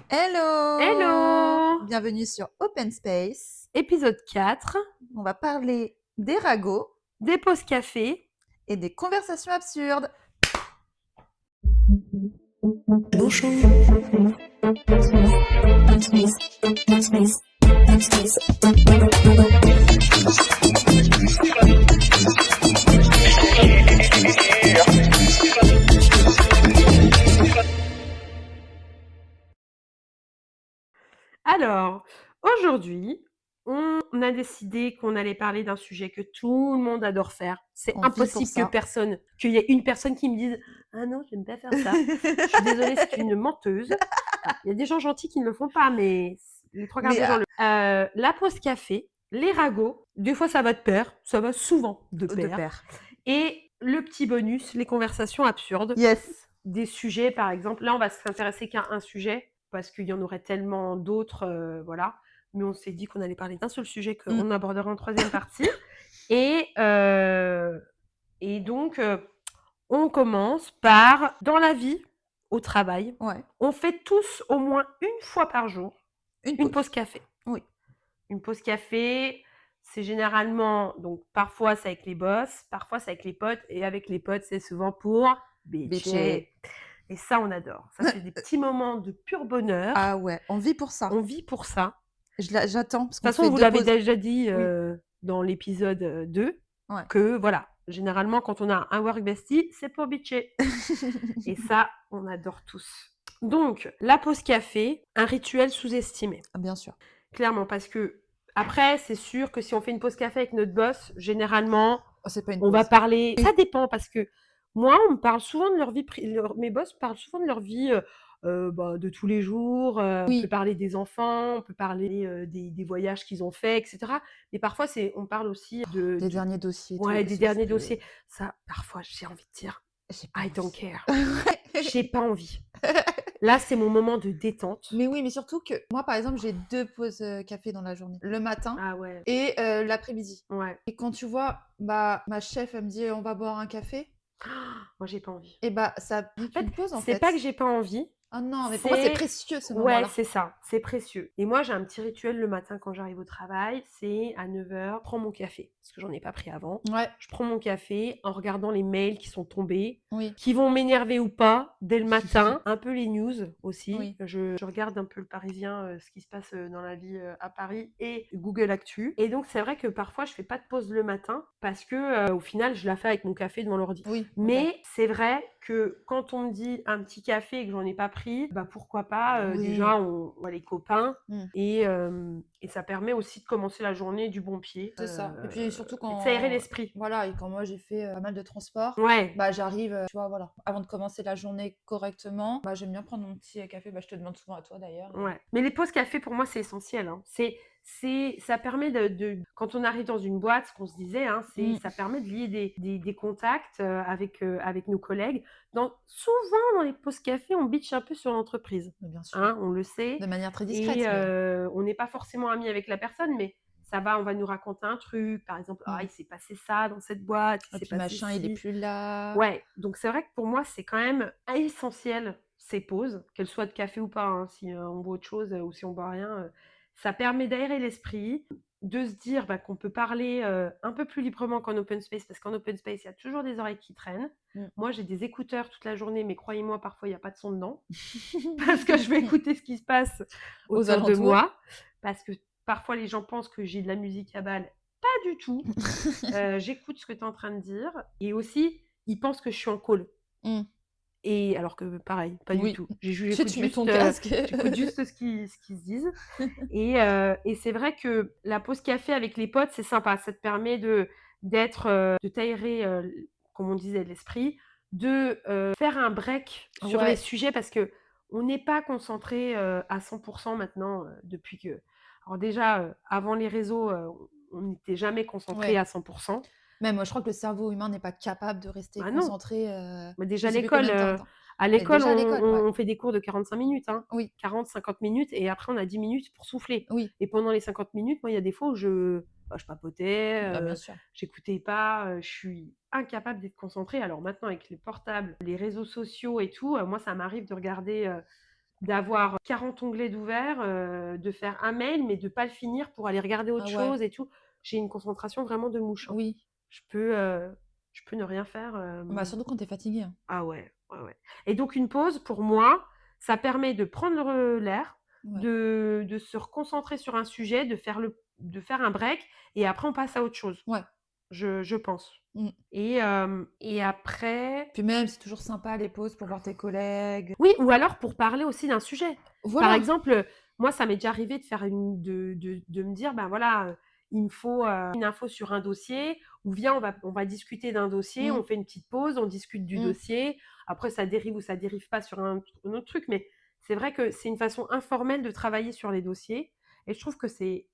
Hello! Hello! Bienvenue sur Open Space. Épisode 4, On va parler des ragots des pauses café. et des conversations absurdes. Bonjour. Alors, aujourd'hui, on a décidé qu'on allait parler d'un sujet que tout le monde adore faire. C'est On vit pour impossible ça. qu'il y ait une personne qui me dise « Ah non, j'aime pas faire ça. Je suis désolée, c'est une menteuse. » Il y a des gens gentils qui ne le font pas, mais les trois quarts Mais, des gens la pause café, les ragots, des fois ça va de pair, ça va souvent de de pair. pair. Et le petit bonus, les conversations absurdes. Yes. Des sujets, par exemple. Là, on va s'intéresser qu'à un sujet, parce qu'il y en aurait tellement d'autres, voilà. Mais on s'est dit qu'on allait parler d'un seul sujet qu'on abordera en troisième partie. Et donc, on commence par, dans la vie, au travail, Ouais. on fait tous au moins une fois par jour une pause café. Oui. Une pause café, c'est généralement, donc parfois c'est avec les boss, parfois c'est avec les potes, et avec les potes, c'est souvent pour bitcher. Et ça, on adore. Ça, c'est des petits moments de pur bonheur. Ah ouais, on vit pour ça. On vit pour ça. J'attends. De toute façon, vous l'avez déjà dit dans l'épisode 2, Ouais. que voilà, généralement, quand on a un work bestie, c'est pour bitcher. Et ça, on adore tous. Donc, la pause café, un rituel sous-estimé. Bien sûr. Clairement, parce que après, c'est sûr que si on fait une pause café avec notre boss, généralement, Oh, c'est pas une on va pause. parler. Ça dépend, parce que moi, on me parle souvent de leur vie. Mes boss parlent souvent de leur vie de tous les jours. On peut parler des enfants, on peut parler des voyages qu'ils ont faits, etc. Mais parfois, on parle aussi Des derniers dossiers. Ouais, des derniers dossiers. Ça, parfois, j'ai envie de dire, I don't care. J'ai pas envie. Là, c'est mon moment de détente. Mais oui, mais surtout que moi, par exemple, j'ai 2 pauses café dans la journée. Le matin Ah ouais. et l'après-midi. Ouais. Et quand tu vois, ma chef, elle me dit: «On va boire un café». Moi, j'ai pas envie. Et ça pique une pause, en fait. C'est pas que j'ai pas envie. Ah non, mais pour moi, c'est précieux, ce Ouais, moment-là. c'est ça, c'est précieux. Et moi, j'ai un petit rituel le matin quand j'arrive au travail, c'est à 9h, je prends mon café, parce que j'en ai pas pris avant. Ouais, Je prends mon café en regardant les mails qui sont tombés, oui. qui vont m'énerver ou pas dès le matin. Un peu les news aussi. Oui. Je regarde un peu le Parisien, ce qui se passe dans la vie à Paris, et Google Actu. Et donc, c'est vrai que parfois, je fais pas de pause le matin parce que au final, je la fais avec mon café devant l'ordi. Oui. Mais c'est vrai que quand on me dit un petit café et que j'en ai pas pris, bah pourquoi pas. Oui. Déjà, on voit les copains. Mm. Et ça permet aussi de commencer la journée du bon pied. C'est ça. Et puis surtout et de s'aérer quand l'esprit. voilà, et quand moi j'ai fait pas mal de transport, Ouais. bah j'arrive, tu vois, voilà, avant de commencer la journée correctement, bah j'aime bien prendre mon petit café. Bah je te demande souvent à toi d'ailleurs. Ouais. Mais les pauses café, pour moi, c'est essentiel. Hein. Ça permet quand on arrive dans une boîte, ce qu'on se disait, hein, ça permet de lier des contacts avec nos collègues. Souvent, dans les pauses café, on bitch un peu sur l'entreprise. Mais bien sûr. Hein, on le sait. De manière très discrète. Et on n'est pas forcément amis avec la personne, mais ça va, on va nous raconter un truc. Par exemple, il s'est passé ça dans cette boîte. Et puis machin, il est plus là. Ouais, donc c'est vrai que pour moi, c'est quand même essentiel, ces pauses, qu'elles soient de café ou pas, hein, si on boit autre chose ou si on boit rien. Ça permet d'aérer l'esprit, de se dire qu'on peut parler un peu plus librement qu'en open space, parce qu'en open space, il y a toujours des oreilles qui traînent. Moi, j'ai des écouteurs toute la journée, mais croyez-moi, parfois, il n'y a pas de son dedans, parce que je vais écouter ce qui se passe autour de moi, parce que parfois, les gens pensent que j'ai de la musique à balle. Pas du tout. J'écoute ce que tu es en train de dire, et aussi, ils pensent que je suis en call. Et alors que pareil, pas du tout. J'écoute Tu mets ton casque. J'écoute juste ce qu'ils se disent. Et c'est vrai que la pause café avec les potes, c'est sympa. Ça te permet de t'aérer, comme on disait, l'esprit, de faire un break sur les sujets, parce que on n'est pas concentré à 100% maintenant depuis que. Alors déjà, avant les réseaux, on n'était jamais concentré à 100%. Même, je crois que le cerveau humain n'est pas capable de rester concentré. Mais déjà, à l'école, on fait des cours de 45 minutes. Hein. Oui. 40-50 minutes, et après, on a 10 minutes pour souffler. Oui. Et pendant les 50 minutes, moi, il y a des fois où je papotais, j'écoutais pas, je suis incapable d'être concentrée. Alors maintenant, avec les portables, les réseaux sociaux et tout, moi, ça m'arrive de regarder d'avoir 40 onglets d'ouvert, de faire un mail, mais de pas le finir pour aller regarder autre Ah ouais, chose et tout. J'ai une concentration vraiment de mouche, hein. oui. Je peux, heu, je peux ne rien faire, Bah, surtout quand t'es fatigué, hein. ah ouais, ouais, ouais. Et donc une pause, pour moi, ça permet de prendre l'air, Ouais, de se reconcentrer sur un sujet, de faire un break et après on passe à autre chose, ouais. je pense. Mmh. Et après Puis même, c'est toujours sympa les pauses pour voir tes collègues. oui, ou alors pour parler aussi d'un sujet. Par Voilà! exemple, moi ça m'est déjà arrivé de faire de me dire: «Ben voilà, il me faut, une info sur un dossier» ou «Viens, on va discuter d'un dossier, Mmh, on fait une petite pause, on discute du mmh. dossier». Après ça dérive ou ça dérive pas sur un autre truc, mais c'est vrai que c'est une façon informelle de travailler sur les dossiers et je trouve que c'est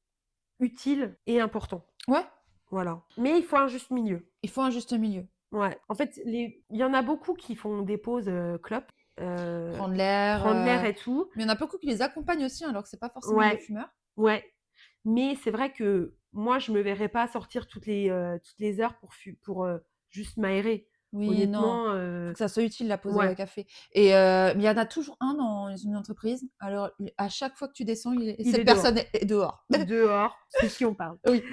utile et important. Ouais, Voilà. Mais il faut un juste milieu. il faut un juste milieu. Ouais. En fait, il y en a beaucoup qui font des pauses, clopes, Prendre l'air, prendre l'air et tout. mais il y en a beaucoup qui les accompagnent aussi, hein, alors que c'est pas forcément des Ouais, fumeurs. ouais. Mais c'est vrai que moi, je me verrais pas sortir toutes les heures pour, juste m'aérer. Oui, non, Honnêtement, faut que ça soit utile la pause, ouais, café et mais il y en a toujours un dans une entreprise, alors à chaque fois que tu descends, il est cette dehors. personne est dehors. Dehors, c'est qui on parle. Oui,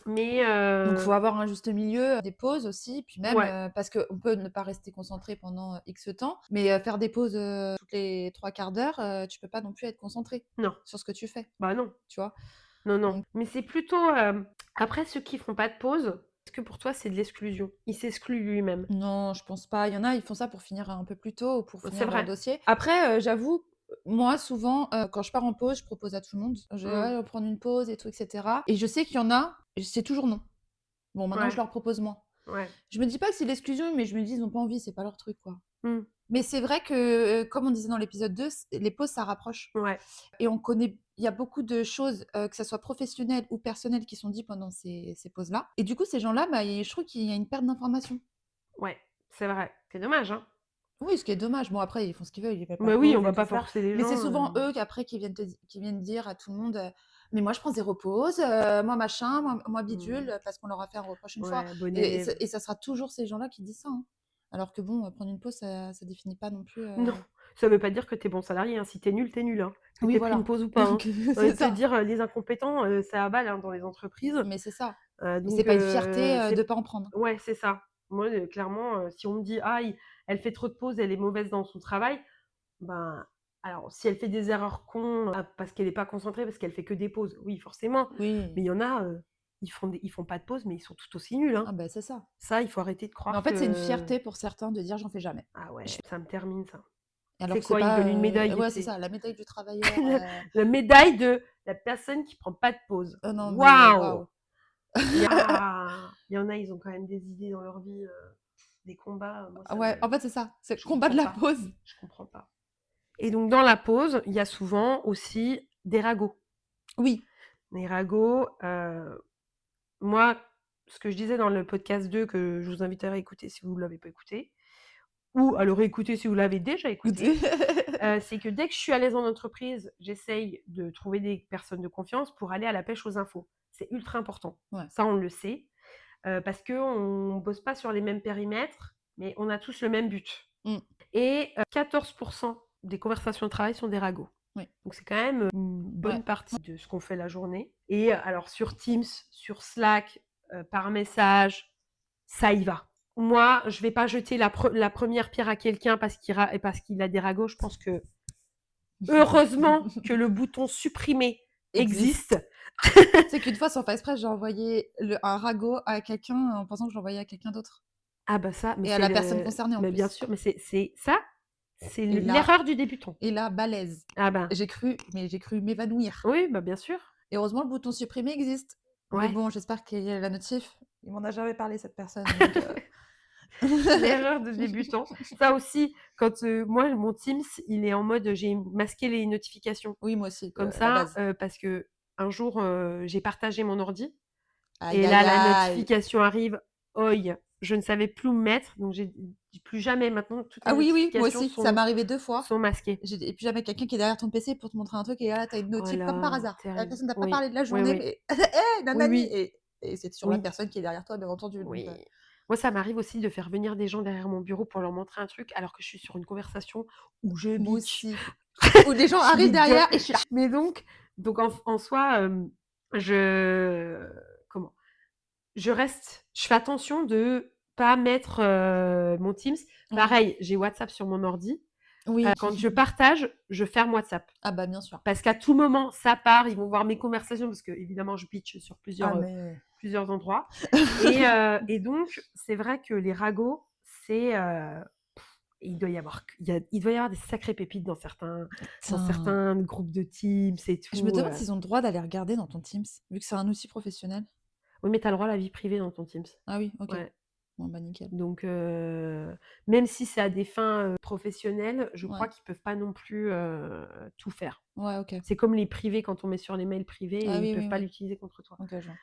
Mais donc faut avoir un juste milieu, des pauses aussi, puis même, ouais, parce qu'on peut ne pas rester concentré pendant, X temps, mais faire des pauses, toutes les 3/4 d'heure, tu peux pas non plus être concentré non, sur ce que tu fais, bah non, tu vois? non, non. Donc Mais c'est plutôt, après ceux qui font pas de pause, est-ce que pour toi c'est de l'exclusion? Il s'exclut lui-même. non, je pense pas. Il y en a, ils font ça pour finir un peu plus tôt ou pour C'est finir leur vrai. dossier. Après, j'avoue, moi souvent, quand je pars en pause, je propose à tout le monde. Je: Mmh. «Ouais, on va prendre une pause et tout et cetera» et je sais qu'il y en a, c'est toujours non. Bon, maintenant je Ouais, leur propose moins. ouais. Je me dis pas que c'est l'exclusion, mais je me dis: «Ils ont pas envie, c'est pas leur truc, quoi». Mmh. Mais c'est vrai que, comme on disait dans l'épisode 2, les pauses, ça rapproche Ouais, et on connaît il y a beaucoup de choses, que ça soit professionnelles ou personnelles qui sont dites pendant ces pauses-là et du coup, ces gens-là, bah, je trouve qu'il y a une perte d'information. ouais, c'est vrai. C'est dommage, hein. Oui, ce qui est dommage. Bon, après, ils font ce qu'ils veulent, ils veulent pas Bah de oui, on pause va et tout pas ça. forcer les Mais c'est gens, souvent eux qu'après qui viennent dire à tout le monde, «Mais moi, je prends 0 pause, moi machin, moi bidule», mmh, parce qu'on leur a fait un reproche une fois ouais, bon et élève. ça sera toujours ces gens-là qui disent ça, hein. Alors que bon, prendre une pause, ça définit pas non plus, Non, ça veut pas dire que tu es bon salarié, hein. Si tu es nul, hein. Que oui, tu aies pris une voilà. pause ou pas, hein. Donc J'ai envie c'est de te ça, dire, les incompétents, ça avale, hein, dans les entreprises. mais c'est ça et c'est Donc pas une fierté, de c'est pas en prendre. ouais, c'est ça. Moi, clairement, si on me dit: «Ah, elle fait trop de pauses, elle est mauvaise dans son travail», ben, alors si elle fait des erreurs cons, parce qu'elle est pas concentrée, parce qu'elle fait que des pauses, oui, forcément. Mais Oui. il y en a, ils font pas de pause, mais ils sont tout aussi nuls, hein. Ah ben c'est ça. Ça, il faut arrêter de Mais en croire fait, c'est une que fierté pour certains de dire: «J'en fais jamais». ah ouais, ça me termine ça. Alors C'est que c'est quoi? Ils pas, veulent une médaille, ouais, tu c'est sais? ça, la médaille du travailleur, La médaille de la personne qui prend pas de pause. non mais Waouh! waouh! Il y en a, ils ont quand même des idées dans leur vie, des combats, moi Ah ça ouais, me en fait, c'est ça, c'est le je combat de comprends la pas, pause. je comprends pas. Et donc dans la pause, il y a souvent aussi des ragots. Oui, Des ragots, moi, ce que je disais dans le podcast 2 que je vous invite à réécouter si vous ne l'avez pas écouté, ou à le réécouter si vous l'avez déjà écouté, c'est que dès que je suis à l'aise en entreprise, j'essaye de trouver des personnes de confiance pour aller à la pêche aux infos. C'est ultra important. Ouais. Ça, on le sait, parce qu'on ne bosse pas sur les mêmes périmètres, mais on a tous le même but. Mmh. Et 14% des conversations de travail sont des ragots. Oui. Donc c'est quand même une Ouais. bonne partie de ce qu'on fait la journée. Et alors sur Teams, sur Slack, par message, ça y va. Moi, je vais pas jeter la première pierre à quelqu'un parce qu'il a des ragots. Je pense que heureusement que le bouton supprimer existe. C'est qu'une fois, sans faire exprès, j'ai envoyé un ragot à quelqu'un en pensant que je l'envoyais à quelqu'un d'autre Ah bah ça, mais et à c'est la personne concernée en mais bien plus sûr, mais c'est ça, c'est et là l'erreur du débutant. balèze. Ah ben, J'ai cru m'évanouir oui, bah bien sûr. et heureusement, le bouton supprimer existe. Mais Ouais. bon, j'espère qu'il y a la notif. Il m'en a jamais parlé cette personne donc L'erreur de débutant. Ça aussi, quand moi, mon Teams, il est en mode j'ai masqué les notifications. Oui, moi aussi, Comme la ça, base. parce que un jour, j'ai partagé mon ordi Aïe, et aïe, là, la aïe. notification arrive. Oi, je ne savais plus où me mettre, donc j'ai dit plus jamais maintenant toutes les Ah oui, oui, moi notifications aussi, ça m'est arrivé 2 fois. sont masquées. J'ai et puis jamais quelqu'un qui est derrière ton PC pour te montrer un truc et là, tu as une Oh notif comme par là, hasard. La terrible. personne t'a pas Oui, parlé de la oui, journée, oui. mais: «Hé, Oui, nanani» oui, et c'est sur la oui, personne qui est derrière toi, bien entendu, donc oui. Moi, ça m'arrive aussi de faire venir des gens derrière mon bureau pour leur montrer un truc alors que je suis sur une conversation où je Moi bitch. aussi. Où les gens Je arrivent les gueule. derrière et je suis là. Mais donc en soi, je comment? Je fais attention de pas mettre, mon Teams. Ouais. Pareil, j'ai WhatsApp sur mon ordi. Oui. Quand je partage, je ferme WhatsApp. Ah bah, bien sûr. Parce qu'à tout moment, ça part, ils vont voir mes conversations parce qu'évidemment, je bitch sur Ah mais plusieurs endroits. Et donc, c'est vrai que les ragots, c'est, il doit y avoir des sacrées pépites dans putain. certains groupes de Teams et Je me tout, demande s'ils ont le droit d'aller regarder dans ton Teams, vu que c'est un outil professionnel? Oui, mais tu as le droit à la vie privée dans ton Teams. Ah oui, OK. Ouais. Bon bah, nickel. Donc, même si c'est à des fins, professionnelles, je Ouais. crois qu'ils peuvent pas non plus, tout faire. Ouais, OK. C'est comme les privés quand on met sur les mails privés et Ah ils oui, peuvent oui, pas oui. l'utiliser contre toi. OK, je vois.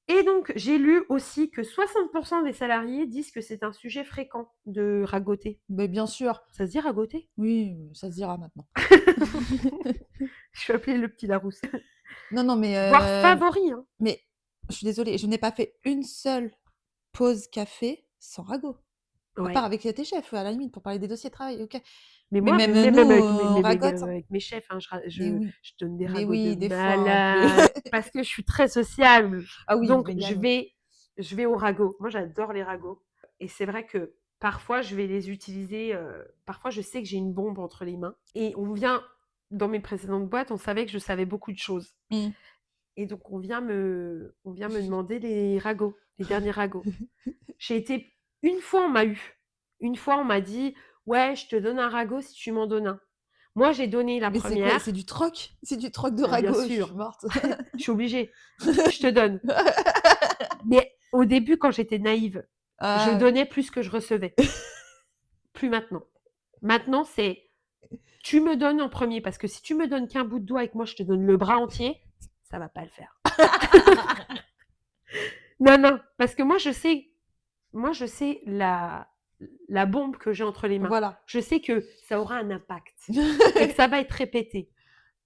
Et donc, j'ai lu aussi que 60 des salariés disent que c'est un sujet fréquent de ragoter. Mais bien sûr. Ça se dit ragoter? Oui, ça se dira maintenant. Je suis appelée le petit Larousse. Non, non, Voire favori, hein. mais je suis désolée, je n'ai pas fait une seule pause café sans ragot. À part Ouais. avec, tes chefs, à la limite, pour parler des dossiers de travail, OK. Mais Mais moi, même même nous, avec on ragote, hein. avec mes chefs, hein, Mais oui. je donne des Mais ragots de oui, des fois, hein, malade parce que je suis très sociable. Ah oui, Donc mais je vais aux ragots. Moi, j'adore les ragots et c'est vrai que parfois, je vais les utiliser, parfois, je sais que j'ai une bombe entre les mains et dans mes précédentes boîtes, on savait que je savais beaucoup de choses Mmh. et donc on vient me demander les ragots, les derniers ragots. Une fois, on m'a eu. Une fois, on m'a dit: «Ouais, je te donne un ragot si tu m'en donnes un». Moi, j'ai donné la Mais c'est quoi? C'est première. du troc? C'est du troc de Bah, bien ragot? Je suis sûr, morte. je suis obligée. Je te donne. Mais au début, quand j'étais naïve, je Ah, donnais plus que je recevais. Plus maintenant. Maintenant, c'est tu me donnes en premier parce que si tu me donnes qu'un bout de doigt et que moi je te donne le bras entier, ça va pas le faire. Non, non, parce que moi je sais la bombe que j'ai entre les mains. voilà. Je sais que ça aura un impact et que ça va être répété.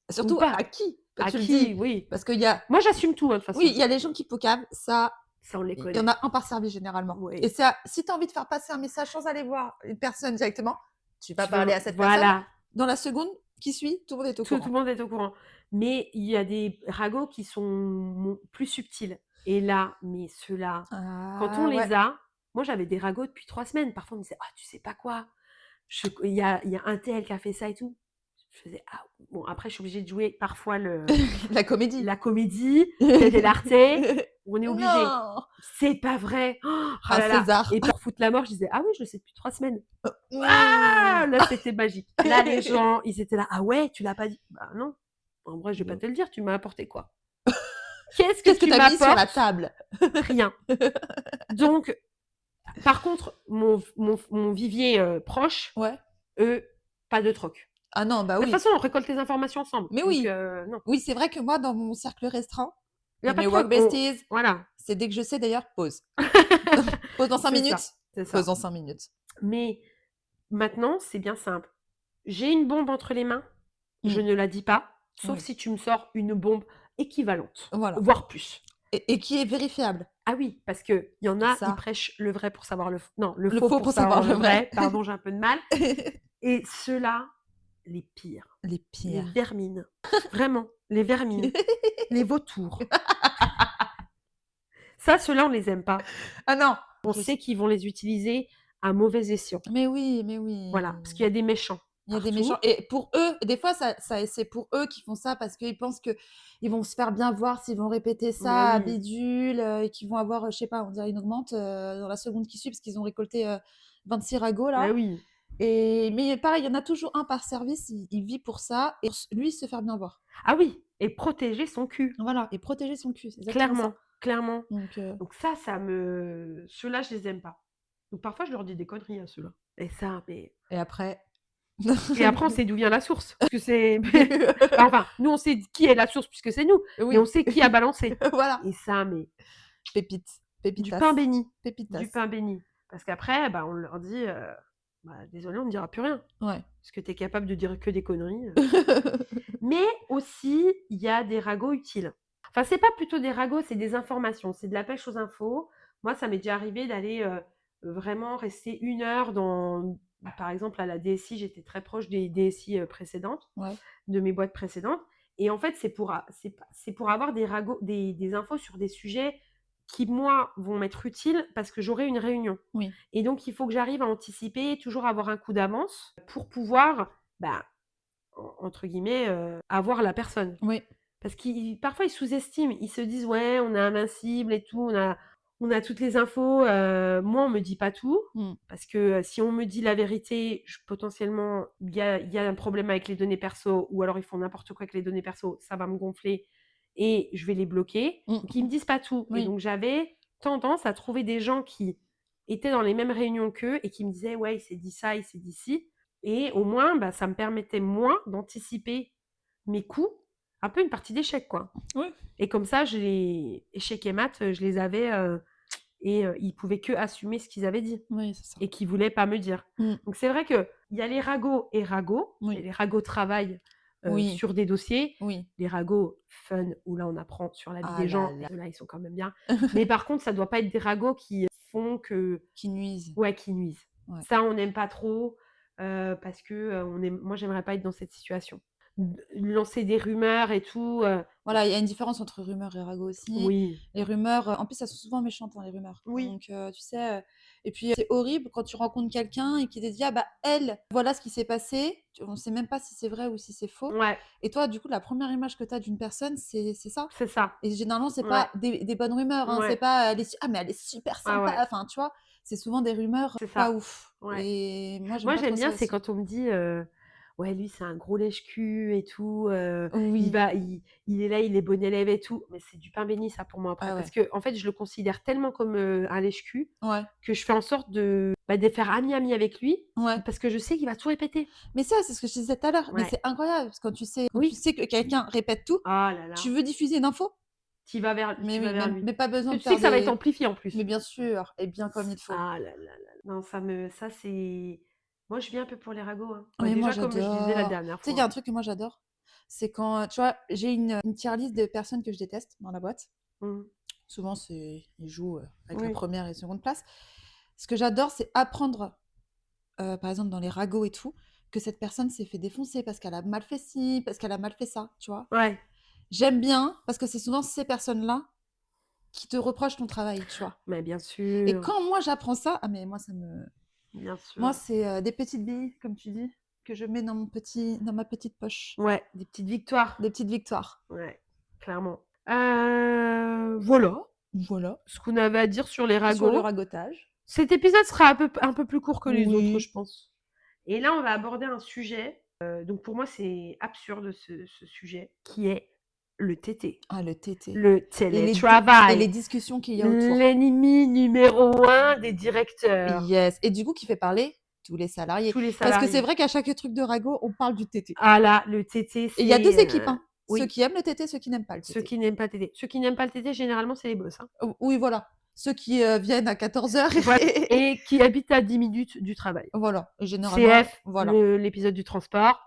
Ou Surtout pas. à qui? Quand À tu le qui? dis. Oui. Parce qu'il y a Moi, j'assume tout, hein, de toute oui, façon. il y a les gens qui pocavent, ça, Ça, on les il y en connaît. a un par service généralement. Oui. Et ça, si tu as envie de faire passer un message sans aller voir une personne directement, tu vas Tu vas parler à cette personne. Voilà. Dans la seconde qui suit, tout le monde est au Tout le courant. monde est au courant. Mais il y a des ragots qui sont plus subtils. Et là, mais ceux-là, quand on Ah ouais. les a, moi j'avais des ragots depuis 3 semaines. Parfois on me disait: «Ah, tu sais pas quoi? Il y a un tel qui a fait ça et tout». Je faisais: «Ah». Bon, après je suis obligée de jouer parfois La comédie. la comédie, Ted et l'Arte, on est obligé. Non! C'est pas vrai! Oh Un là là. César. Et pour foutre la mort, je disais: «Ah oui, je le sais depuis 3 semaines». Ah! Mmh. Là, c'était magique. Là, les gens, ils étaient là: «Ah ouais, tu l'as pas dit?» Bah non. En vrai, je vais pas Non. te le dire, tu m'as apporté quoi? Qu'est-ce Qu'est-ce que que tu tu as mis sur la m'apportes? table? Rien. Donc, par contre, mon vivier, proche, Ouais. eux, pas de troc. Ah non, bah De toute oui. façon, on récolte les informations ensemble. Mais Donc, oui. non. Oui, c'est vrai que moi, dans mon cercle restreint, Il y a de pas mes de troc. work besties, Voilà. c'est dès que je sais d'ailleurs, pause. Pause dans 5 C'est minutes? ça, c'est ça. Pause dans 5 minutes. Mais maintenant, c'est bien simple. J'ai une bombe entre les mains, je Mmh. ne la dis pas, sauf Oui. si tu me sors une bombe équivalente, Voilà. voire plus. Et qui est vérifiable. Ah oui, parce qu'il y en a, ils Ça. prêchent le vrai pour savoir le faux. Non, le Le faux faux pour pour savoir savoir le le vrai. vrai. Pardon, j'ai un peu de mal. Et ceux-là, les pires. Les Les pires. vermines. Vraiment, les vermines. Les vautours. Ça, ceux-là, on les aime pas. Ah non! On sait qu'ils vont les utiliser à mauvais escient. Mais oui, mais oui. Voilà, parce qu'il y a des méchants Il y a des partout. méchants et pour eux, des fois c'est pour eux qui font ça parce qu'ils pensent qu'ils vont se faire bien voir s'ils vont répéter Mais ça à oui. bidule, et qu'ils vont avoir, je sais pas, on dirait une augmente, dans la seconde qui suit parce qu'ils ont récolté, 26 ragots Mais là oui. mais pareil, il y en a toujours un par service, il vit pour ça et lui se faire bien voir. Ah oui, et protéger son cul. Voilà et protéger son cul, c'est exactement ça. Clairement. Donc Donc ceux-là, je les aime pas. Donc parfois, je leur dis des conneries à ceux-là. Et ça, mais et après et après, on sait d'où vient la source. Parce que c'est enfin, nous, on sait qui est la source puisque c'est nous, mais Oui, on sait qui a balancé. voilà, Et ça, mais pépite, du pépitas, pain béni, pépitas. du pain béni. Parce qu'après, bah, on leur dit, désolé, on ne dira plus rien. Ouais. Parce que tu es capable de dire que des conneries. Mais aussi, il y a des ragots utiles. Enfin, c'est pas plutôt des ragots, c'est des informations. C'est de la pêche aux infos Moi, ça m'est déjà arrivé d'aller vraiment rester 1 heure dans, par exemple, à la DSI, j'étais très proche des DSI précédentes, Ouais. de mes boîtes précédentes. Et en fait, c'est pour avoir des infos sur des sujets qui, moi, vont m'être utiles parce que j'aurai une réunion. Oui. Et donc, il faut que j'arrive à anticiper, toujours avoir un coup d'avance pour pouvoir, bah, entre guillemets, avoir la personne. Oui. Parce qu'ils parfois, ils sous-estiment. Ils se disent: «Ouais, on est invincible et tout, on a toutes les infos». Moi, on me dit pas tout Mmh. parce que, si on me dit la vérité, potentiellement, il y a un problème avec les données perso ou alors ils font n'importe quoi avec les données perso, ça va me gonfler et je vais les bloquer. Mmh. Donc ils me disent pas tout et Oui. donc j'avais tendance à trouver des gens qui étaient dans les mêmes réunions qu'eux et qui me disaient: «Ouais, il s'est dit ça, il s'est dit ci» et au moins, bah, ça me permettait, moi, d'anticiper mes coups, un peu une partie d'échecs, quoi. Oui. Et comme ça, échecs et maths, je les avais et ils pouvaient que assumer ce qu'ils avaient dit Oui, c'est ça. et qu'ils voulaient pas me dire. Mmh. Donc c'est vrai qu'il y a les ragots et ragots. Il y a Oui. les ragots travail Oui. sur des dossiers, Oui. les ragots fun où là on apprend sur la vie Ah des là gens. là. Ceux-là, ils sont quand même bien. Mais par contre, ça doit pas être des ragots qui font que Qui nuisent. ouais, qui nuisent. Ouais. Ça, on n'aime pas trop parce que moi, j'aimerais pas être dans cette situation. Lancer des rumeurs et tout. Voilà, il y a une différence entre rumeurs et ragots aussi. Oui, Les rumeurs, en plus, elles sont souvent méchantes, hein, les rumeurs. oui, Donc, tu sais, et puis, c'est horrible quand tu rencontres quelqu'un et qui te dit: «Ah bah, elle, voilà ce qui s'est passé». On sait même pas si c'est vrai ou si c'est faux. ouais, Et toi, du coup, la première image que tu as d'une personne, c'est ça. c'est ça. Et généralement, c'est Ouais, pas des bonnes rumeurs, hein. C'est ouais, pas, elle est su «Ah mais elle est super ah sympa», ouais, enfin, tu vois? C'est souvent des rumeurs c'est pas ça. ouf. Ouais. Et moi, j'aime Moi, pas trop j'aime bien, ça c'est aussi. quand on me dit ouais, lui, c'est un gros lèche-cul et tout. Oui. Il est là, il est bon élève et tout. Mais c'est du pain béni, ça, pour moi, après. Ah Parce ouais. que, en fait, je le considère tellement comme un lèche-cul Ouais. que je fais en sorte de faire ami-ami avec lui Ouais. parce que je sais qu'il va tout répéter. Mais ça, c'est ce que je te disais tout à l'heure, mais Ouais. c'est incroyable parce que quand tu Oui. sais que quelqu'un répète tout, Ah là tu là. veux diffuser une info? Tu Mais vas oui, vers même lui. mais pas Parce besoin que de tu sais faire que ça va être des amplifié en mais plus. bien sûr, et bien comme il faut. Ah là là là. Non, ça c'est. Moi, je viens un peu pour les ragots, hein. Bah, Mais moi déjà, comme je disais la j'adore. dernière Tu sais, il y a un fois. truc que moi j'adore, c'est quand, tu vois, j'ai une tier list de personnes que je déteste dans la boîte. Mmh. Souvent, c'est ils jouent, avec la Oui. première et seconde place. Ce que j'adore, c'est apprendre, par exemple dans les ragots et tout, que cette personne s'est fait défoncer parce qu'elle a mal fait ci, parce qu'elle a mal fait ça, tu vois? Ouais. J'aime bien parce que c'est souvent ces personnes-là qui te reprochent ton travail, tu vois? Mais bien Et sûr, quand moi j'apprends ça, ah mais moi ça me bien moi sûr. c'est, des petites billes, comme tu dis, que je mets dans ma petite poche. Ouais, des petites victoires. Des petites victoires. Ouais, clairement. Voilà Voilà, ce qu'on avait à dire sur les sur le ragots. ragotage. Cet épisode sera un peu plus court que les autres, Oui. je pense. Et là, on va aborder un sujet, donc pour moi, c'est absurde ce sujet, qui est le TT. Ah le TT Le et les télétravail, discussions qu'il y a autour. l'ennemi numéro 1 des directeurs, Yes, et du coup qui fait parler tous les salariés. tous les Parce que c'est salariés. vrai qu'à chaque truc de ragot, on parle du TT. Ah là, le TT, Et il y a 2 c'est, équipes, hein. Ceux oui, qui aiment le TT, ceux qui n'aiment pas le ceux TT. qui n'aiment pas TT. Ceux qui n'aiment pas le TT, généralement, c'est les boss, hein. Oui, voilà. Ceux qui, viennent à 14h Voilà, et qui habitent à 10 minutes du travail. voilà, et généralement, CF, voilà, l'épisode du transport,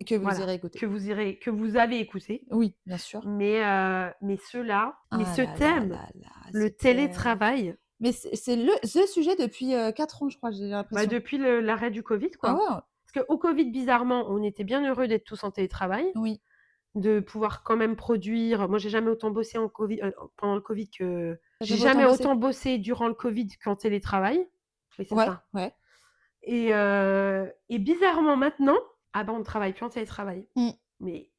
que vous voilà, irez écouter. que vous avez écouté. Oui, bien sûr. Mais Ah ce là là thème, là là, le c'était télétravail, mais c'est le the sujet depuis, 4 ans, je crois, j'ai bah, l'impression. depuis l'arrêt du Covid, Ah quoi. ouais, Parce qu'au Covid, bizarrement, on était bien heureux d'être tous en télétravail, oui. de pouvoir quand même produire. Moi, j'ai jamais autant bossé pendant le Covid que. Tu as J'ai jamais autant jamais bossé? autant bossé durant le Covid qu'en télétravail. Oui, c'est Ouais, ça. ouais. Et bizarrement, maintenant, ah bah, on ne travaille plus en télétravail. Mmh. Mais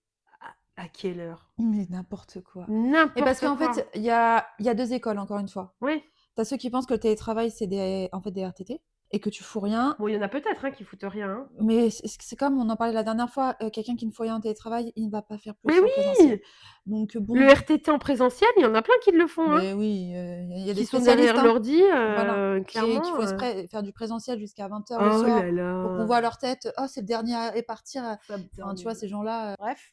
à quelle heure? Mais n'importe quoi. Et parce N'importe qu'en quoi. fait, il y a 2 écoles, encore une fois. Oui. Tu as ceux qui pensent que le télétravail, c'est en fait, des RTT et que tu fous rien. Bon, il y en a peut-être, hein, qui foutent rien, hein. Mais c'est comme on en parlait la dernière fois, quelqu'un qui ne fout rien en télétravail, il ne va pas faire Mais plus en présentiel. oui! Donc Le bon, RTT en présentiel, il y en a plein qui le font, hein. mais oui, il y a des Qui sont spécialistes, derrière hein. l'ordi, Voilà, qu'il clairement, faut faire du présentiel jusqu'à 20h le oh soir là pour qu'on là! voit leur tête. «Oh, c'est le dernier à partir», Ça me enfin, tu vois, termine. ces gens-là, bref.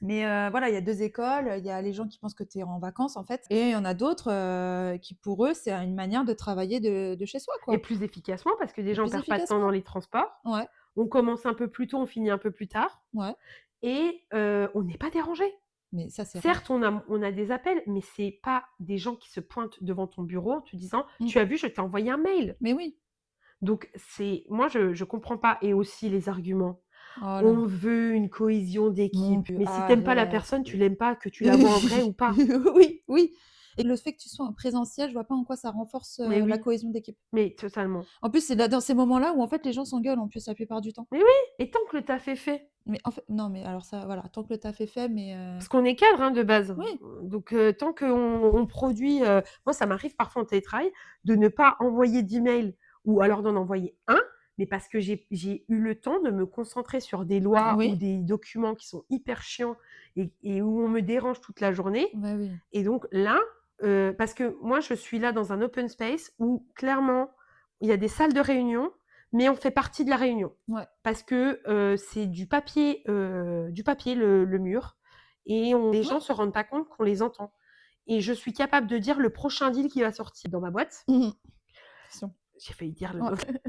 Mais voilà, il y a 2 écoles. Il y a les gens qui pensent que tu es en vacances, en fait, et il y en a d'autres, qui pour eux, c'est une manière de travailler de chez soi, Et quoi, plus efficacement parce que et déjà on plus perd pas de temps dans efficacement. les transports. Ouais, On commence un peu plus tôt, on finit un peu plus tard ouais. et on n'est pas dérangé. Mais ça, c'est rare. Certes, on a des appels, mais c'est pas des gens qui se pointent devant ton bureau en te disant: Mmh. «Tu as vu, je t'ai envoyé un mail». Mais oui. Donc moi, je comprends pas et aussi les arguments. Oh là On veut une cohésion mon d'équipe, Dieu, mais si tu pas la arrête. personne, tu l'aimes pas, que tu la vois en vrai ou pas. Oui, oui et le fait que tu sois en présentiel, je vois pas en quoi ça renforce, Mais la oui, cohésion d'équipe. mais totalement. En plus, c'est là dans ces moments-là où en fait les gens s'engueulent en plus la plupart du temps. Mais oui, et tant que le taf est fait. Mais en fait non, mais alors ça voilà, tant que le taf est fait, mais Parce qu'on est cadre, hein, de base. oui, Donc tant qu'on on produit, moi ça m'arrive parfois en télétravail de ne pas envoyer d'email ou alors d'en envoyer un, mais parce que j'ai eu le temps de me concentrer sur des lois ou oui, des documents qui sont hyper chiants et où on me dérange toute la journée. bah, oui. Et donc là, parce que moi je suis là dans un open space où clairement il y a des salles de réunion, mais on fait partie de la réunion. Ouais. Parce que c'est du papier le mur et les gens Ouais. se rendent pas compte qu'on les entend. Et je suis capable de dire le prochain deal qui va sortir dans ma boîte. Mmh mh. Attention. J'ai failli dire le Ouais. mauvais.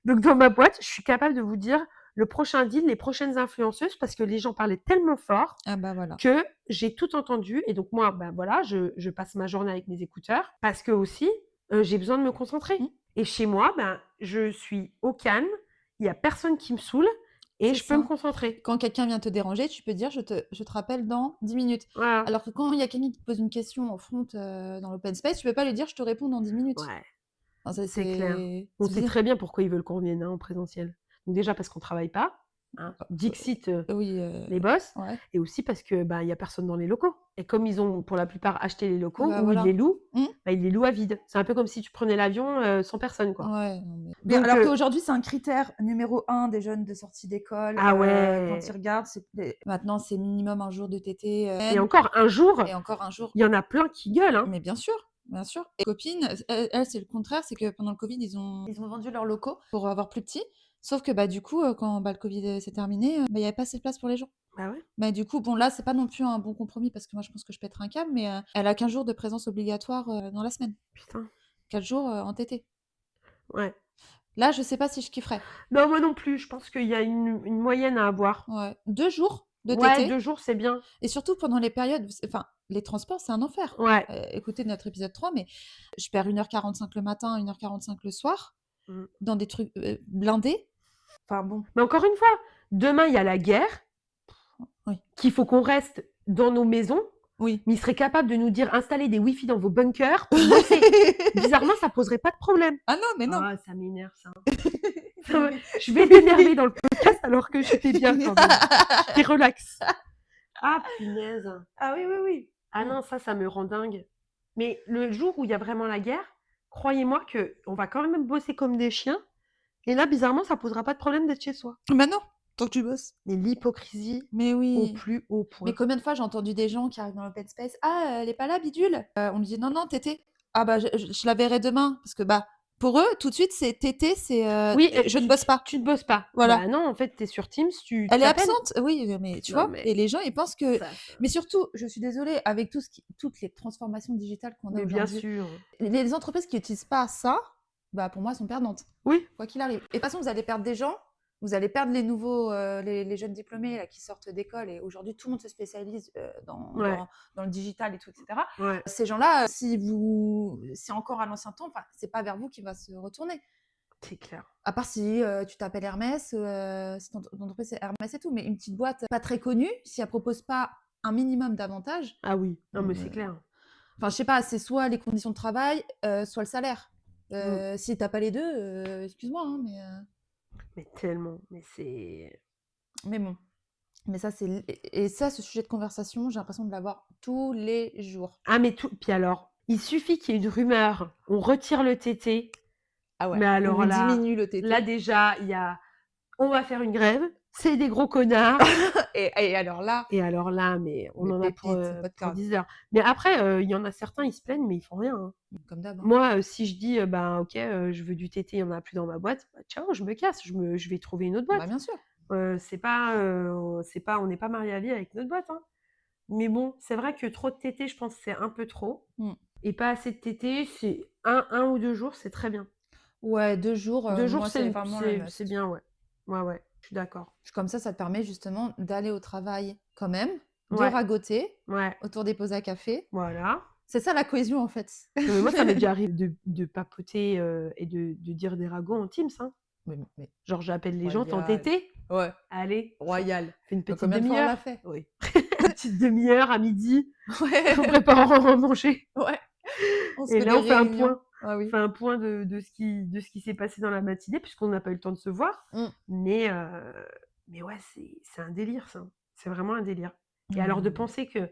Donc dans ma boîte, je suis capable de vous dire le prochain deal, les prochaines influenceuses, parce que les gens parlaient tellement fort Ah bah, voilà. que j'ai tout entendu. Et donc moi, bah voilà, je passe ma journée avec mes écouteurs parce que aussi, j'ai besoin de me concentrer. Mmh. Et chez moi, ben, je suis au calme, il y a personne qui me saoule et C'est je peux me ça. concentrer. Quand quelqu'un vient te déranger, tu peux dire: «Je te rappelle dans 10 minutes». Voilà. Alors que quand il y a quelqu'un qui te pose une question en front, dans l'open space, tu peux pas lui dire: «Je te réponds dans 10 minutes». Ouais, Enfin, ça c'est clair. On c'est sait bizarre. très bien pourquoi ils veulent qu'on revienne, hein, en présentiel. Donc déjà parce qu'on travaille pas, hein, dixit, Oui, les boss, ouais. et aussi parce que, bah, il y a personne dans les locaux. Et comme ils ont pour la plupart acheté les locaux Bah, ou ils voilà. les louent, Mmh. bah, ils les louent à vide. C'est un peu comme si tu prenais l'avion, sans personne, quoi. Ouais, non mais Donc alors qu'aujourd'hui, c'est un critère numéro un des jeunes de sortie d'école, ah quand ils ouais, regardent, c'est les maintenant, c'est minimum un jour de TT, et encore un jour, et encore un jour. il y en a plein qui gueulent, hein. Mais bien sûr, bien sûr. Et copines, elles, c'est le contraire, c'est que pendant le covid, ils ont vendu leurs locaux pour avoir plus petit. Sauf que, bah, du coup, quand, bah, le covid, s'est terminé, bah, il y avait pas assez de place pour les gens. Bah ouais, Bah, du coup, bon là, c'est pas non plus un bon compromis parce que moi, je pense que je pèterai un câble, mais elle a 15 jours de présence obligatoire, dans la semaine. putain, 4 jours, en TT. ouais. Là, je sais pas si je kifferais. Non, moi non plus, je pense qu'il y a une moyenne à avoir. Ouais, 2 jours de Ouais, TT 2 jours, c'est bien. et surtout pendant les périodes enfin, les transports, c'est un enfer. Ouais. Écoutez notre épisode 3, mais je perds 1h45 le matin, 1h45 le soir Mmh. dans des trucs, blindés. Enfin bon, Mais encore une fois, demain, il y a la guerre, oui. qu'il faut qu'on reste dans nos maisons, Oui. mais ils seraient capables de nous dire: «Installez des Wi-Fi dans vos bunkers pour bosser». Bizarrement, ça poserait pas de problème. Ah non, mais non! Ah, ça m'énerve ça. Je vais t'énerver dans le podcast alors que j'étais bien quand même. J'étais relax. Ah punaise. Ah oui, oui, oui. Ah non, ça me rend dingue. Mais le jour où il y a vraiment la guerre, croyez-moi qu'on va quand même bosser comme des chiens. Et là, bizarrement, ça posera pas de problème d'être chez soi. Bah non, tant que tu bosses. Mais l'hypocrisie Mais au oui. plus haut Mais point. combien de fois j'ai entendu des gens qui arrivent dans l'open space: «Ah, elle est pas là, bidule?» On lui dit: «Non, non, tété». «Ah bah, je la verrai demain», parce que, bah, pour eux, tout de suite, c'est tété, c'est, Oui, je ne bosse pas. tu ne bosses pas. Voilà. Bah non, en fait, tu es sur Teams, tu Elle est t'appelles. absente? Oui, mais tu Non vois? mais Et les gens, ils pensent que ça mais surtout, je suis désolée, avec toutes les transformations digitales qu'on a mais bien aujourd'hui, sûr. les entreprises qui utilisent pas ça, bah, pour moi, sont perdantes, Oui, quoi qu'il arrive. Et de toute façon, vous allez perdre des gens, vous allez perdre les nouveaux, les jeunes diplômés là qui sortent d'école et aujourd'hui tout le monde se spécialise, dans ouais, dans le digital et tout et cetera. ouais, Ces gens-là, si encore à l'ancien temps, enfin, c'est pas vers vous qu'il va se retourner. c'est clair. À part si, tu t'appelles Hermès, si ton entreprise c'est Hermès et tout, mais une petite boîte pas très connue, si elle propose pas un minimum d'avantages, Ah oui, non mais c'est heu, clair. enfin je sais pas, c'est soit les conditions de travail, soit le salaire. Mmh. Si tu as pas les 2, excuse-moi, hein, Mais tellement, mais c'est mais bon. Mais ça c'est l et ça, ce sujet de conversation, j'ai l'impression de l'avoir tous les jours. ah mais tout puis alors, il suffit qu'il y ait une rumeur, on retire le TT, Ah ouais, mais on alors lui là diminue le là TT déjà, il y a: «On va faire une grève, c'est des gros connards». et alors là, Et alors là, mais on mais en a pour, pépite, pour vodka, 10 heures. Mais après, il y en a certains, ils se plaignent, mais ils font rien, hein. comme d'hab, hein. Moi, si je dis, «Ben, OK, je veux du TT, il y en a plus dans ma boîte», bah, ciao, je me casse, je vais trouver une autre Bah, boîte. bien sûr. C'est pas on n'est pas mariés à vie avec notre boîte, hein. Mais bon, c'est vrai que trop de TT, je pense que c'est un peu trop Mmh. et pas assez de TT, c'est un ou 2 jours, c'est très bien. Ouais, 2 jours, 2 jours, moi c'est vraiment le c'est must. bien, ouais. Ouais, ouais, je suis d'accord. Comme ça te permet justement d'aller au travail quand même, de Ouais. ragoter Ouais. autour des pauses à café. Voilà. C'est ça la cohésion, en fait. Non, mais moi, ça m'est déjà arrivé de papoter et de dire des ragots en Teams. Hein. Mais Genre, j'appelle les gens, royal. t'entêté Ouais, Allez, royal. fais une Donc, petite combien de fois on l'a demi-heure. fait? Oui. Une petite demi-heure à midi, on Ouais, prépare à manger. ouais. On se Et fait là, des on fait un réunions. point. Ah On oui. fait un point de ce qui s'est passé dans la matinée, puisqu'on n'a pas eu le temps de se voir. Mmh. Mais ouais, c'est un délire, ça. C'est vraiment un délire. Et Ouais, alors, de ouais. penser que,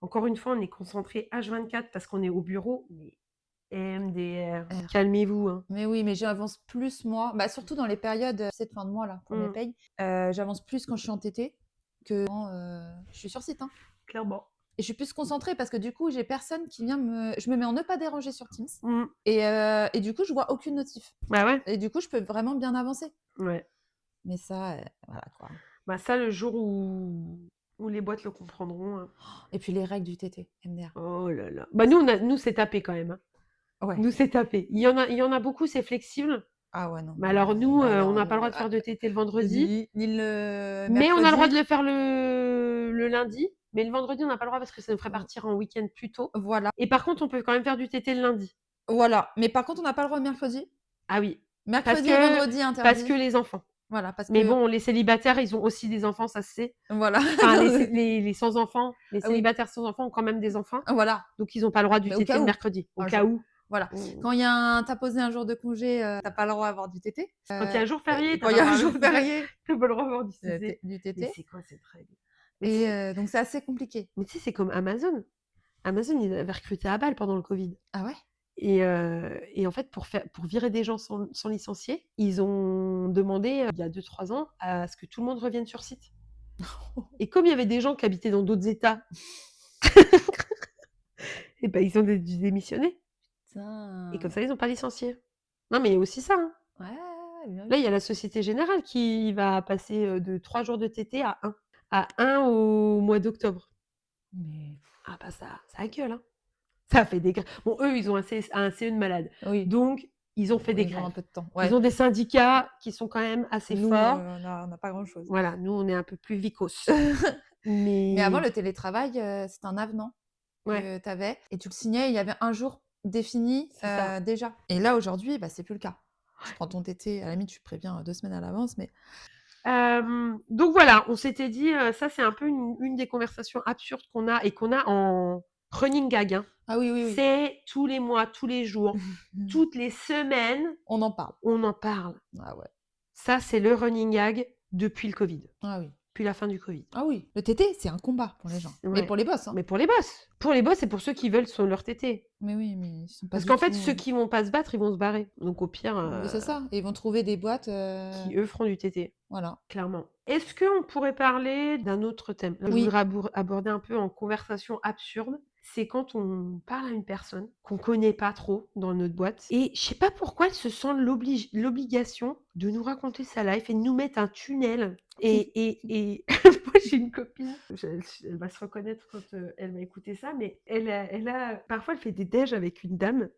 encore une fois, on est concentré H24 parce qu'on est au bureau, mais MDR, R. calmez-vous. Hein. Mais oui, mais j'avance plus moi, bah, surtout dans les périodes, cette fin de mois là, pour mes Mmh, payes, j'avance plus quand je suis en TT que quand, je suis sur site, hein. clairement. Et je suis plus concentrée parce que du coup, j'ai personne qui vient je me mets en ne pas déranger sur Teams Mmh. et du coup, je vois aucune notif Bah ouais. et du coup, je peux vraiment bien avancer. Ouais. Mais ça, voilà quoi. Bah ça, le jour où les boîtes le comprendront. Hein. Et puis les règles du TT, MDR. Oh là là. Bah nous, c'est tapé quand même. Hein. Ouais. Nous, c'est tapé. Il y en a beaucoup, c'est flexible. Ah ouais, non. Mais alors nous, Bah on alors n'a pas le nous, droit de faire de TT le vendredi. ni le Mais on a le droit de mercredi. le faire le lundi. Mais le vendredi, on n'a pas le droit parce que ça nous ferait Mmh. partir en week-end plus tôt. Voilà, Et par contre, on peut quand même faire du TT le lundi. voilà. Mais par contre, on n'a pas le droit le mercredi. Ah oui. Mercredi et vendredi Parce interdit. que les enfants. Voilà, parce Mais que bon, les célibataires, ils ont aussi des enfants, ça se sait. voilà. Enfin, les sans-enfants, les Ah oui. célibataires sans enfants ont quand même des enfants. Voilà, Donc, ils n'ont pas le droit du Mais au TT cas le où. mercredi. Au Un cas jour. où. Voilà. Mmh. Quand il y a un tu posé un jour de congé, tu pas le droit d'avoir du TT. Quand il y a un jour férié, Quand il y a un jour férié, tu pas le droit d'avoir du du TT. Mais TT. c'est quoi cette règle? Mais Donc c'est assez compliqué. tu sais, c'est comme Amazon. Amazon, ils avaient recruté à balle pendant le Covid. Ah ouais? Et en fait, pour virer des gens sans licencier, ils ont demandé, il y a 2-3 ans, à ce que tout le monde revienne sur site. Et comme il y avait des gens qui habitaient dans d'autres États, et ben, ils ont dû démissionner. Putain. Et comme ça, ils n'ont pas licencié. Non, mais il y a aussi ça. Hein. Ouais, bien Là, vu. il y a la Société Générale qui va passer de 3 jours de TT à 1. À 1 au mois d'octobre. Mais Ah bah ça a gueule. Hein. Ça a fait des grèves. Bon, eux, ils ont un CE de malade. oui. Donc, ils ont fait des Ils ont un grèves. peu de temps. Ils ont des syndicats qui sont quand même assez Nous, forts. on n'a pas grand-chose. Voilà, nous, on est un peu plus vicos. Mais avant, le télétravail, c'était un avenant Ouais. que tu avais et tu le signais, il y avait un jour défini C'est ça. déjà. Et là, aujourd'hui, bah, c'est plus le cas. Tu prends ton TT, à la limite, tu préviens 2 semaines à l'avance, mais Donc voilà, on s'était dit, ça c'est un peu une des conversations absurdes qu'on a et qu'on a en running gag. Hein. ah oui, oui, oui. C'est tous les mois, tous les jours, toutes les semaines, On en parle. on en parle. Ah ouais. Ça, c'est le running gag depuis le Covid, Ah oui. depuis la fin du Covid. Ah oui. Le TT, c'est un combat pour les gens. Ouais. Mais pour les boss, hein. Mais pour les boss. Pour les boss et pour ceux qui veulent leur TT. Mais oui, mais ils sont pas Parce du qu'en fait, tout, ceux qui vont pas se battre, ils vont se barrer. Donc au pire, c'est ça. Et ils vont trouver des boîtes. qui eux feront du TT. Voilà. Clairement. Est-ce qu'on pourrait parler d'un autre thème? Là, Oui. je voudrais aborder un peu en conversation absurde. C'est quand on parle à une personne qu'on connaît pas trop dans notre boîte. Et je sais pas pourquoi elle se sent l'obligation de nous raconter sa life et de nous mettre un tunnel. Et moi, j'ai une copine, elle va se reconnaître quand elle va écouter ça, mais parfois, elle fait des déj avec une dame,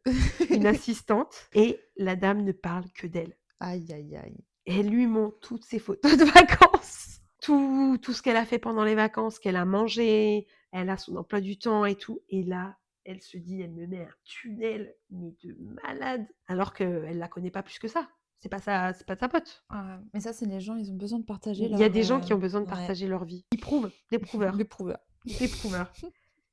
une assistante, et la dame ne parle que d'elle. Aïe, aïe, aïe. Et elle lui montre toutes ses photos de vacances, tout ce qu'elle a fait pendant les vacances, qu'elle a mangé, elle a son emploi du temps et tout. Et là, elle se dit, elle me met un tunnel, mais de malade, alors qu'elle la connaît pas plus que ça. C'est pas sa pote. Ah, mais ça, c'est les gens, ils ont besoin de partager Il y a des gens qui ont besoin de ouais. partager leur vie. Ils prouvent, des prouveurs. Les prouveurs. Des prouveurs.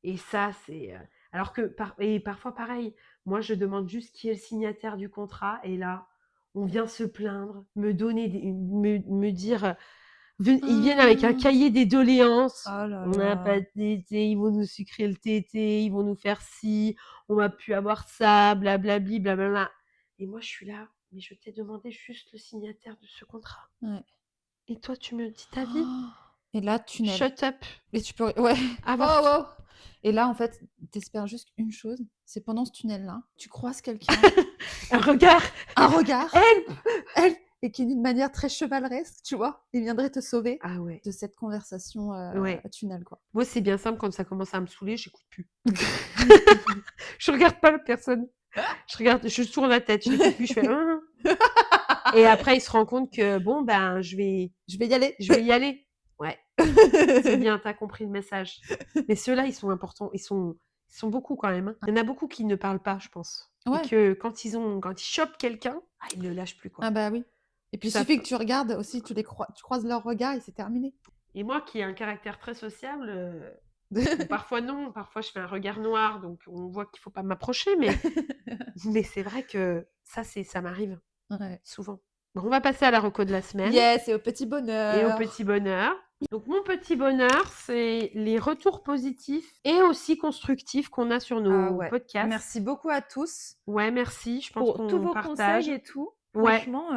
Et ça, c'est... Alors que, et parfois, pareil, moi, je demande juste qui est le signataire du contrat, et là, on vient se plaindre, me donner, me dire... Ils viennent avec un cahier des doléances. Oh là On n'a là. pas de TT, ils vont nous sucrer le TT, ils vont nous faire ci, on va plus avoir ça, blablabli, blablabla. Et moi, je suis là, mais je t'ai demandé juste le signataire de ce contrat. Ouais. Et toi, tu me dis ta vie. Et là, tunnel. Shut up. Et tu peux... Ouais. Avorte. Oh, oh. Et là, en fait, t'espères juste une chose, c'est pendant ce tunnel-là, tu croises quelqu'un, Un regard. un regard, Help. et qui d'une manière très chevaleresque, tu vois, il viendrait te sauver Ah ouais. de cette conversation Ouais. tunnel, quoi. Moi, c'est bien simple, quand ça commence à me saouler, j'écoute plus. Je regarde pas la personne. Je tourne la tête, je l'écoute plus, je fais... Et après, il se rend compte que, bon, ben, je vais Je vais y aller. y aller. Ouais, c'est bien, tu as compris le message. Mais ceux-là, ils sont importants. Ils sont beaucoup quand même, hein. Il y en a beaucoup qui ne parlent pas, je pense. Et Ouais. que quand ils chopent quelqu'un, ils ne le lâchent plus, quoi. Ah bah oui. Et puis il Ça suffit f que tu regardes aussi, tu croises leur regard et c'est terminé. Et moi qui ai un caractère très sociable, bon, parfois non, parfois je fais un regard noir, donc on voit qu'il faut pas m'approcher, mais c'est vrai que ça m'arrive Ouais. souvent. Bon, on va passer à la reco de la semaine Yes, et au petit et au bonheur. petit bonheur. Donc mon petit bonheur, c'est les retours positifs et aussi constructifs qu'on a sur Ah nos ouais. podcasts. Merci beaucoup à tous Ouais, merci, je pense pour tous qu'on vos partage. conseils et tout. Ouais. Franchement,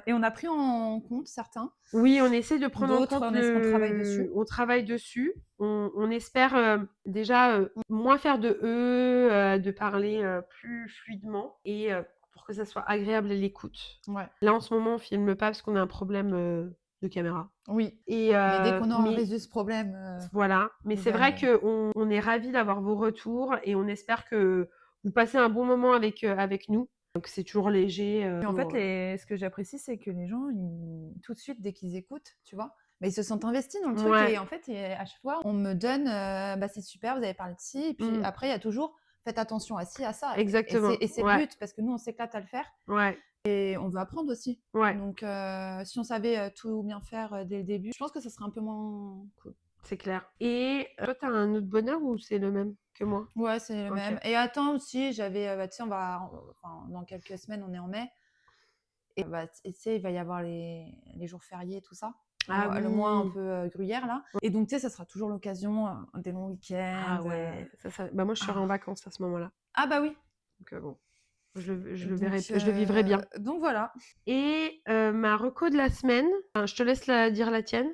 et on a pris en compte certains. Oui, on essaie de prendre en D'autres, compte on travaille dessus. on travaille dessus. On espère, déjà, moins faire de de parler, plus fluidement et pour que ça soit agréable à l'écoute. Ouais. Là, en ce moment, on filme pas parce qu'on a un problème, de caméra Oui. et Mais dès qu'on aura mais résolu ce problème, voilà. Mais vous c'est vrai verrez. qu'on est ravis d'avoir vos retours et on espère que vous passez un bon moment avec nous. Donc c'est toujours léger, Et en fait, toujours, ce que j'apprécie, c'est que les gens, tout de suite, dès qu'ils écoutent, tu vois, bah, ils se sentent investis dans le truc. Ouais. Et en fait, à chaque fois, on me donne, bah, c'est super, vous avez parlé de ci. Et puis après, il y a toujours, faites attention à ci, à ça. Exactement. Et c'est Ouais. le but, parce que nous, on s'éclate à le faire. Ouais. Et on veut apprendre aussi. Ouais. Donc, si on savait tout bien faire dès le début, je pense que ça serait un peu moins cool. C'est clair. Et toi, tu as un autre bonheur ou c'est le même que moi? Ouais, c'est le Ok. même. Et attends aussi, j'avais, bah, tu sais, enfin, dans quelques semaines, on est en mai. Et bah, tu sais, il va y avoir les jours fériés, tout ça. Ah Le mois un oui. peu gruyère, là. Et donc, tu sais, ça sera toujours l'occasion, des longs week-ends. Ah ouais. Bah moi, je serai en vacances à ce moment-là. Ah bah oui. Donc bon, je le Donc, verrai, je le vivrai bien. Donc voilà. Et ma reco de la semaine, je te laisse dire la tienne.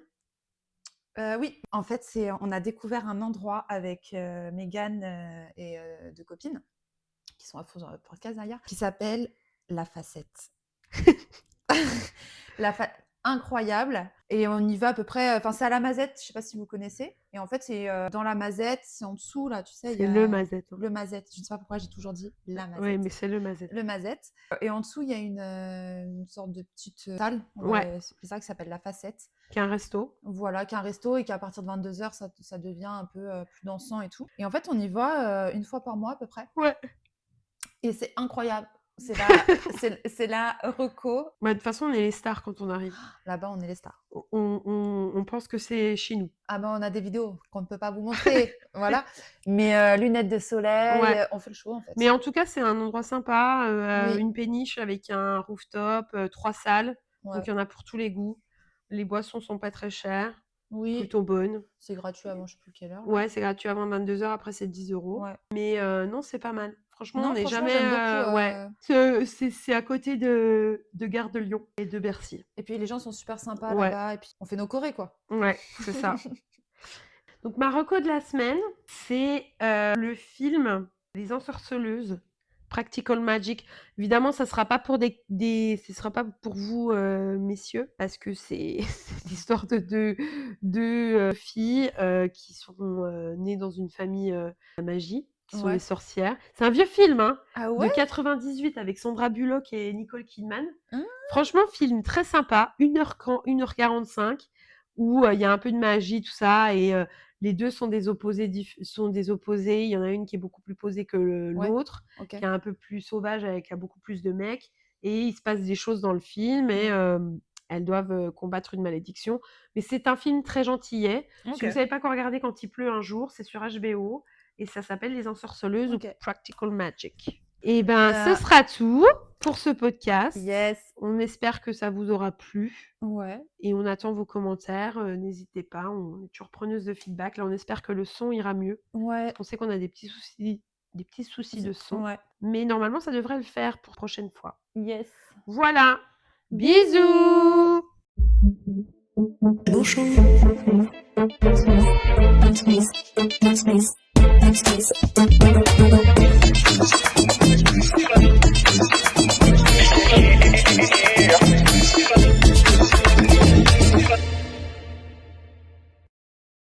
Oui, en fait, on a découvert un endroit avec Mégane et deux copines qui sont à fond dans le podcast d'ailleurs, qui s'appelle La Facette. Incroyable. Et on y va à peu près, enfin c'est à la Mazette, je sais pas si vous connaissez. Et en fait, c'est dans la Mazette, c'est en dessous là, tu sais. C'est le Mazette. Hein. Le Mazette, je ne sais pas pourquoi j'ai toujours dit la Mazette. Oui, mais c'est le Mazette. Le Mazette. Et en dessous, il y a une sorte de petite salle, c'est ça qui s'appelle La Facette. Qui est un resto. Voilà, qui est un resto et qu'à partir de 22h, ça devient un peu plus dansant et tout. Et en fait, on y va une fois par mois à peu près. Ouais. Et c'est incroyable. C'est la reco. Ouais, de toute façon, on est les stars quand on arrive. Là-bas, on est les stars. On pense que c'est chez nous. Ah ben, on a des vidéos qu'on ne peut pas vous montrer. Voilà. Mais lunettes de soleil, on fait le show en fait. Mais en tout cas, c'est un endroit sympa. Oui. Une péniche avec un rooftop, 3 salles. Ouais. Donc, il y en a pour tous les goûts. Les boissons sont pas très chères. Oui. Plutôt bonnes. C'est gratuit avant, je sais plus quelle heure. Ouais, c'est gratuit avant 22h. Après, c'est 10 €. Ouais. Mais non, c'est pas mal. Franchement, Non, on n'est franchement, jamais. j'aime beaucoup, Ouais. C'est à côté de Gare de Lyon et de Bercy. Et puis les gens sont super sympas Ouais. là-bas. Et puis on fait nos chorés, quoi. Ouais, c'est ça. Donc ma reco de la semaine, c'est le film Les Ensorceleuses, Practical Magic. Évidemment, ça sera pas pour ce sera pas pour vous, messieurs, parce que c'est l'histoire de deux filles qui sont nées dans une famille à magie, qui sont des sorcières. C'est un vieux film, hein, Ah ouais? de 98 avec Sandra Bullock et Nicole Kidman. Mmh. Franchement, film très sympa, 1h45, où il y a un peu de magie, tout ça, et les deux sont des opposés. Il y en a une qui est beaucoup plus posée que l'autre, qui est un peu plus sauvage, qui a beaucoup plus de mecs. Et il se passe des choses dans le film et elles doivent combattre une malédiction. Mais c'est un film très gentillet. Si vous ne savez pas quoi regarder quand il pleut un jour, c'est sur HBO et ça s'appelle Les Ensorceleuses ou Practical Magic. Et ce sera tout pour ce podcast. Yes. On espère que ça vous aura plu. Ouais. Et on attend vos commentaires. N'hésitez pas, on est toujours preneuse de feedback. Là, on espère que le son ira mieux. Ouais. On sait qu'on a des petits soucis de son. Ouais. Mais normalement, ça devrait le faire pour la prochaine fois. Yes. Voilà. Bisous. Bonjour.